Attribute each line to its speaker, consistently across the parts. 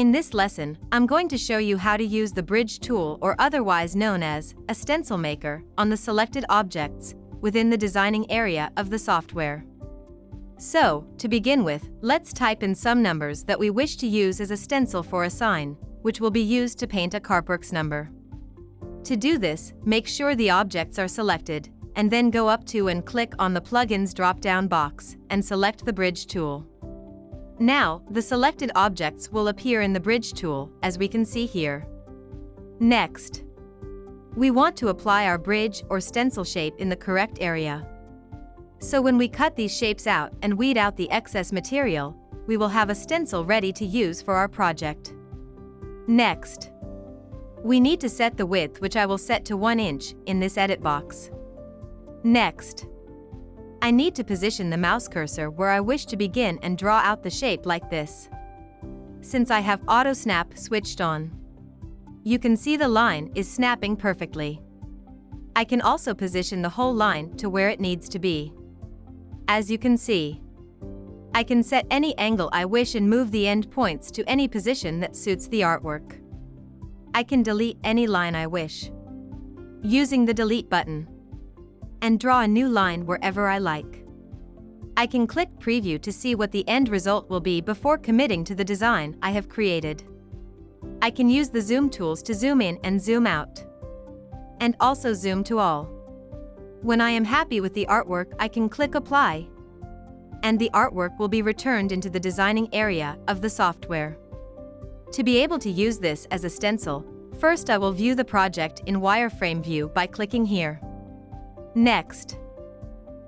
Speaker 1: In this lesson, I'm going to show you how to use the bridge tool, or otherwise known as a stencil maker, on the selected objects within the designing area of the software. So, to begin with, let's type in some numbers that we wish to use as a stencil for a sign, which will be used to paint a carparks number. To do this, make sure the objects are selected, and then go up to and click on the Plugins drop-down box, and select the Bridge tool. Now, the selected objects will appear in the Bridge tool, as we can see here. Next, we want to apply our bridge or stencil shape in the correct area. So when we cut these shapes out and weed out the excess material, we will have a stencil ready to use for our project. Next, we need to set the width, which I will set to 1 inch in this edit box. Next, I need to position the mouse cursor where I wish to begin and draw out the shape like this. Since I have Auto Snap switched on, you can see the line is snapping perfectly. I can also position the whole line to where it needs to be. As you can see, I can set any angle I wish and move the end points to any position that suits the artwork. I can delete any line I wish using the delete button, and draw a new line wherever I like. I can click preview to see what the end result will be before committing to the design I have created. I can use the zoom tools to zoom in and zoom out, and also zoom to all. When I am happy with the artwork, I can click apply, and the artwork will be returned into the designing area of the software. To be able to use this as a stencil, first I will view the project in wireframe view by clicking here. Next,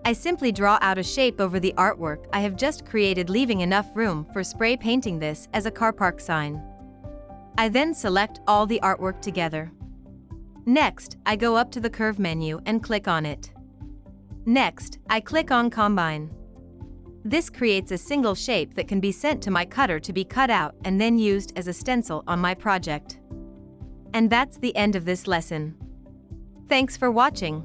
Speaker 1: I simply draw out a shape over the artwork I have just created, leaving enough room for spray painting this as a car park sign. I then select all the artwork together. Next, I go up to the curve menu and click on it. Next, I click on Combine. This creates a single shape that can be sent to my cutter to be cut out and then used as a stencil on my project. And that's the end of this lesson. Thanks for watching.